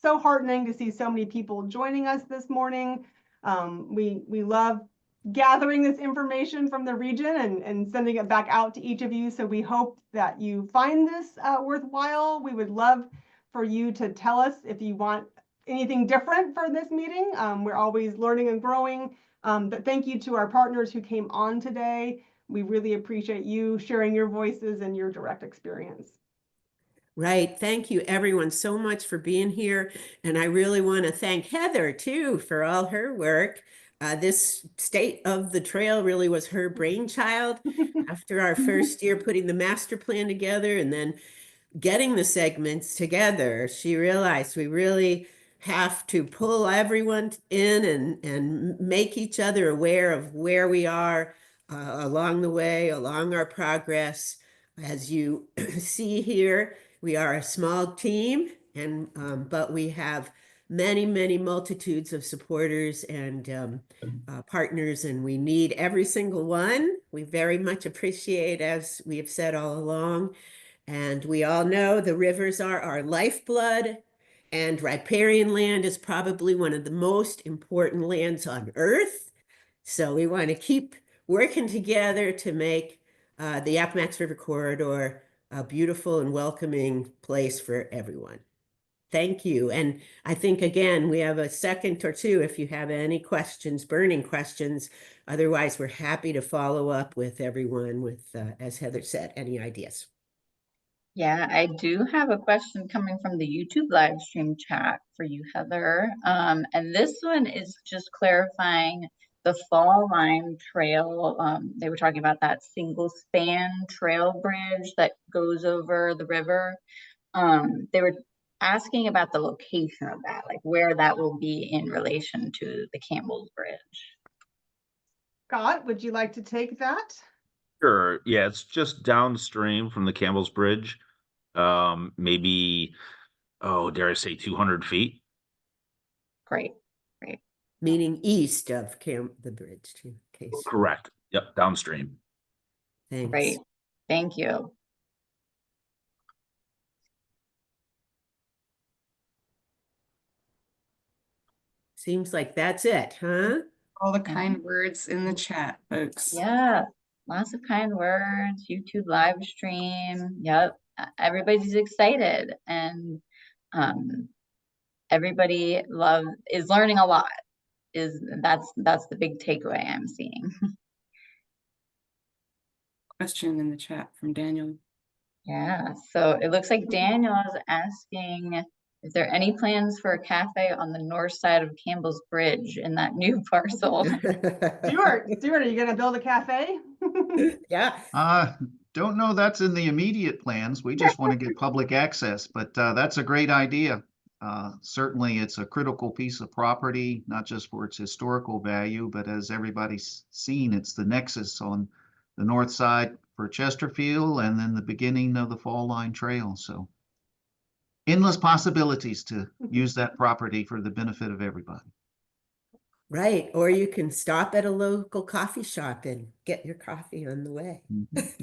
[SPEAKER 1] so heartening to see so many people joining us this morning. We love gathering this information from the region and sending it back out to each of you. So we hope that you find this worthwhile. We would love for you to tell us if you want anything different for this meeting. We're always learning and growing. But thank you to our partners who came on today. We really appreciate you sharing your voices and your direct experience.
[SPEAKER 3] Right. Thank you, everyone, so much for being here. And I really want to thank Heather, too, for all her work. This State of the Trail really was her brainchild after our first year putting the master plan together and then getting the segments together. She realized we really have to pull everyone in and make each other aware of where we are along the way, along our progress. As you see here, we are a small team, but we have many multitudes of supporters and partners, and we need every single one. We very much appreciate, as we have said all along, and we all know the rivers are our lifeblood, and riparian land is probably one of the most important lands on Earth. So we want to keep working together to make the Appomattox River Corridor a beautiful and welcoming place for everyone. Thank you. And I think, again, we have a second or two if you have any questions, burning questions. Otherwise, we're happy to follow up with everyone with, as Heather said, any ideas.
[SPEAKER 2] Yeah, I do have a question coming from the YouTube live stream chat for you, Heather. And this one is just clarifying the Fall Line Trail. They were talking about that single span trail bridge that goes over the river. They were asking about the location of that, like where that will be in relation to the Campbell's Bridge.
[SPEAKER 1] Scott, would you like to take that?
[SPEAKER 9] Sure. Yeah, it's just downstream from the Campbell's Bridge. Maybe, oh, dare I say 200 feet?
[SPEAKER 2] Great.
[SPEAKER 3] Meaning east of the bridge, in case.
[SPEAKER 9] Correct. Yep, downstream.
[SPEAKER 3] Thanks.
[SPEAKER 2] Great. Thank you.
[SPEAKER 3] Seems like that's it, huh?
[SPEAKER 5] All the kind words in the chat, folks.
[SPEAKER 2] Yeah, lots of kind words, YouTube live stream. Yep, everybody's excited, and everybody is learning a lot. That's the big takeaway I'm seeing.
[SPEAKER 5] Question in the chat from Daniel.
[SPEAKER 2] Yeah, so it looks like Daniel is asking Is there any plans for a cafe on the north side of Campbell's Bridge in that new parcel?
[SPEAKER 1] Stuart, are you gonna build a cafe?
[SPEAKER 3] Yeah,
[SPEAKER 7] Don't know that's in the immediate plans. We just want to get public access, but that's a great idea. Certainly, it's a critical piece of property, not just for its historical value, but as everybody's seen, it's the nexus on the north side for Chesterfield and then the beginning of the Fall Line Trail. So endless possibilities to use that property for the benefit of everybody.
[SPEAKER 3] right. Or you can stop at a local coffee shop and get your coffee on the way.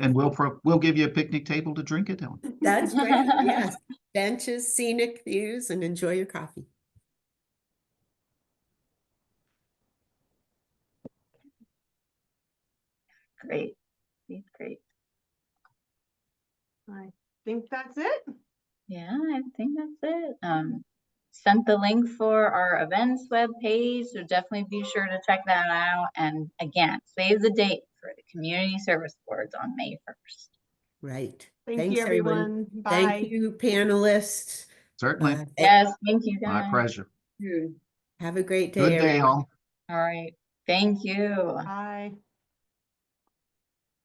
[SPEAKER 7] And we'll give you a picnic table to drink it on.
[SPEAKER 3] That's great. Yes. Benches, scenic views, and enjoy your coffee.
[SPEAKER 2] Great. Great.
[SPEAKER 1] I think that's it.
[SPEAKER 2] Yeah, I think that's it. Sent the link for our events webpage, so definitely be sure to check that out. And again, save the date for the community service boards on May 1st.
[SPEAKER 3] Right.
[SPEAKER 1] Thank
[SPEAKER 3] Thanks,
[SPEAKER 1] you, everyone. Bye.
[SPEAKER 3] Thank you, panelists.
[SPEAKER 7] Certainly.
[SPEAKER 2] Yes, thank you guys.
[SPEAKER 7] My pleasure.
[SPEAKER 3] Have a great day.
[SPEAKER 7] Good day,
[SPEAKER 3] everyone.
[SPEAKER 7] all.
[SPEAKER 2] All right. Thank you.
[SPEAKER 1] Bye.